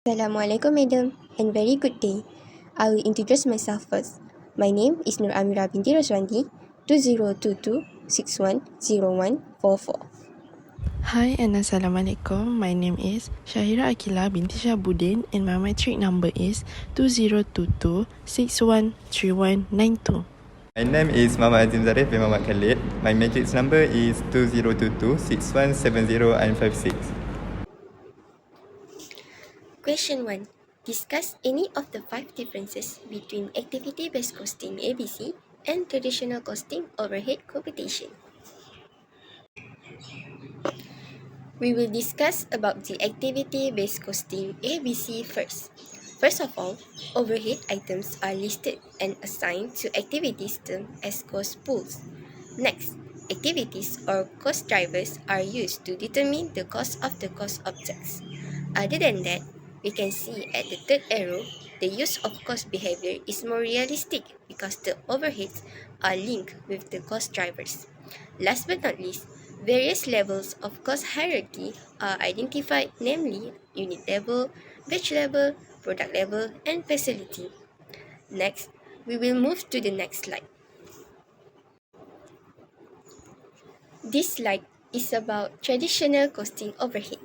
Assalamualaikum madam and very good day. I will introduce myself first. My name is Nur Amira binti Roswandi 2022610144. Hi and Assalamualaikum. My name is Syahira Akila binti Syahbudin and my matric number is 2022613192. My name is Muhammad Azim Zarif bin Muhammad Khalid. My matrix number is 2022617056. Question 1. Discuss any of the 5 differences between activity-based costing ABC and traditional costing overhead computation. We will discuss about the activity-based costing ABC first. First of all, overhead items are listed and assigned to activities termed as cost pools. Next, activities or cost drivers are used to determine the cost of the cost objects. Other than that, we can see at the third arrow, the use of cost behavior is more realistic because the overheads are linked with the cost drivers. Last but not least, various levels of cost hierarchy are identified, namely unit level, batch level, product level, and facility. Next, we will move to the next slide. This slide is about traditional costing overhead.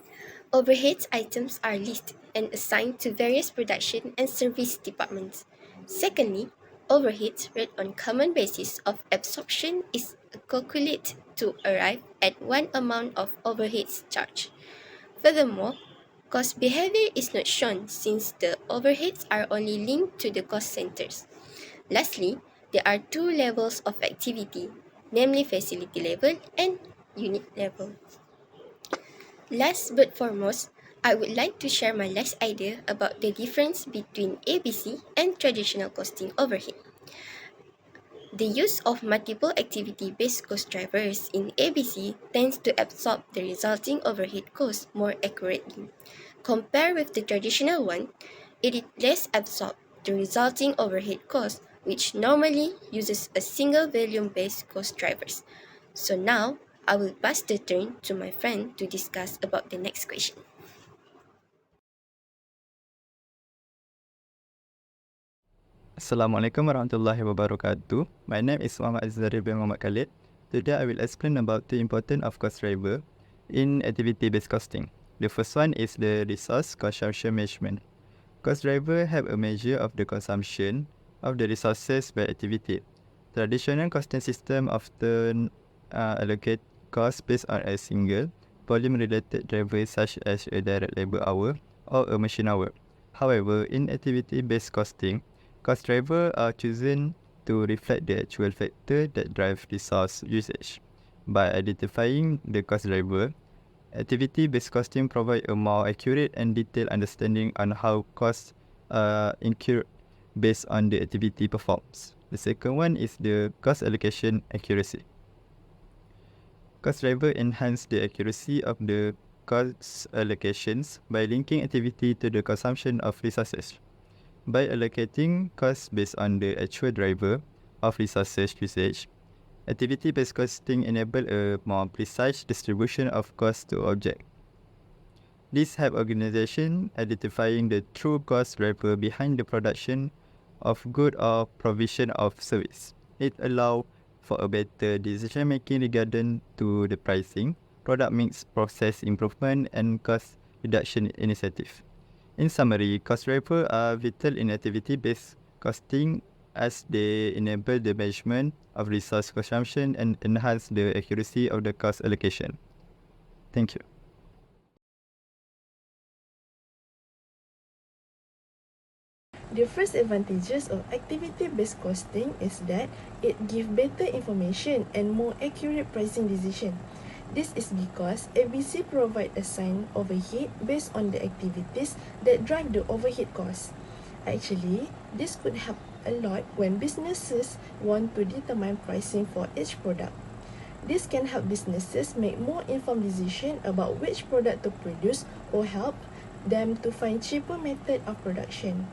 Overheads items are listed and assigned to various production and service departments. Secondly, overheads rate on common basis of absorption is calculated to arrive at one amount of overheads charged. Furthermore, cost behavior is not shown since the overheads are only linked to the cost centers. Lastly, there are 2 levels of activity, namely facility level and unit level. Last but foremost, I would like to share my last idea about the difference between ABC and traditional costing overhead. The use of multiple activity-based cost drivers in ABC tends to absorb the resulting overhead cost more accurately. Compared with the traditional one, it is less absorb the resulting overhead cost, which normally uses a single volume-based cost drivers. So now, I will pass the turn to my friend to discuss about the next question. Assalamualaikum warahmatullahi wabarakatuh. My name is Muhammad Azim bin Muhammad Khalid. Today I will explain about the importance of cost driver in activity-based costing. The first one is the resource consumption management. Cost driver have a measure of the consumption of the resources by activity. Traditional costing system often allocate cost based on a single volume-related driver such as a direct labor hour or a machine hour. However, in activity-based costing, cost driver are chosen to reflect the actual factor that drive resource usage. By identifying the cost driver, activity-based costing provide a more accurate and detailed understanding on how costs are incurred based on the activity performs. The second one is the cost allocation accuracy. Cost driver enhance the accuracy of the cost allocations by linking activity to the consumption of resources. By allocating costs based on the actual driver of resources usage, activity-based costing enable a more precise distribution of cost to object. This help organization identifying the true cost driver behind the production of good or provision of service. It allow for a better decision making regarding to the pricing, product mix, process improvement, and cost reduction initiative. In summary, cost drivers are vital in activity-based costing as they enable the management of resource consumption and enhance the accuracy of the cost allocation. Thank you. The first advantages of activity-based costing is that it gives better information and more accurate pricing decision. This is because ABC provide assigned overhead based on the activities that drive the overhead cost. Actually, this could help a lot when businesses want to determine pricing for each product. This can help businesses make more informed decisions about which product to produce or help them to find cheaper method of production.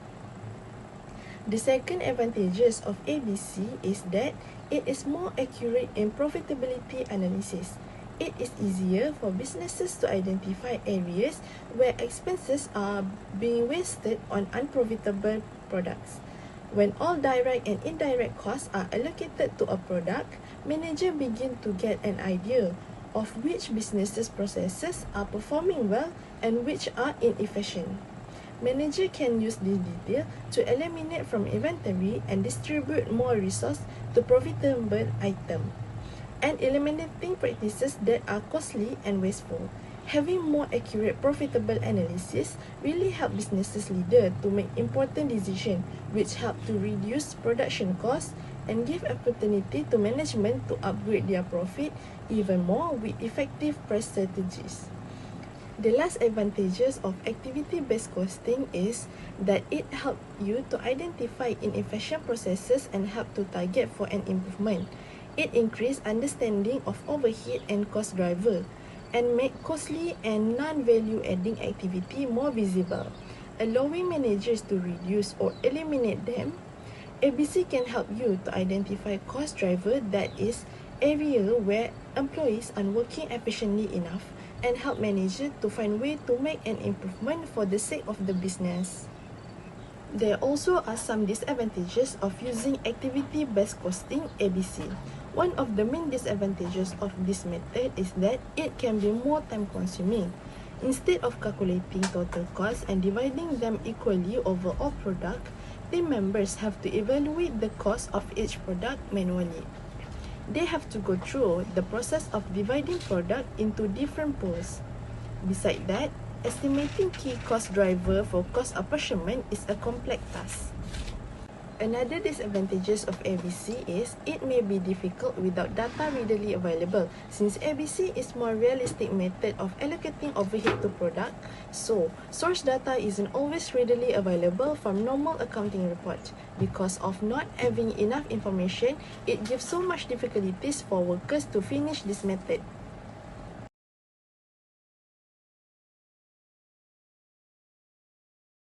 The second advantages of ABC is that it is more accurate in profitability analysis. It is easier for businesses to identify areas where expenses are being wasted on unprofitable products. When all direct and indirect costs are allocated to a product, managers begin to get an idea of which businesses processes are performing well and which are inefficient. Manager can use this detail to eliminate from inventory and distribute more resource to profitable item, and eliminating practices that are costly and wasteful. Having more accurate profitable analysis really help businesses leader to make important decisions which help to reduce production costs and give opportunity to management to upgrade their profit even more with effective price strategies. The last advantages of activity-based costing is that it helps you to identify inefficient processes and help to target for an improvement. It increases understanding of overhead and cost driver and make costly and non-value adding activity more visible, allowing managers to reduce or eliminate them. ABC can help you to identify cost driver that is area where employees are working efficiently enough and help managers to find way to make an improvement for the sake of the business. There also are some disadvantages of using activity-based costing ABC. One of the main disadvantages of this method is that it can be more time-consuming. Instead of calculating total costs and dividing them equally over all products, team members have to evaluate the cost of each product manually. They have to go through the process of dividing product into different pools. Besides that, estimating key cost driver for cost apportionment is a complex task. Another disadvantages of ABC is it may be difficult without data readily available, since ABC is more realistic method of allocating overhead to product, so source data isn't always readily available from normal accounting reports. Because of not having enough information, it gives so much difficulties for workers to finish this method.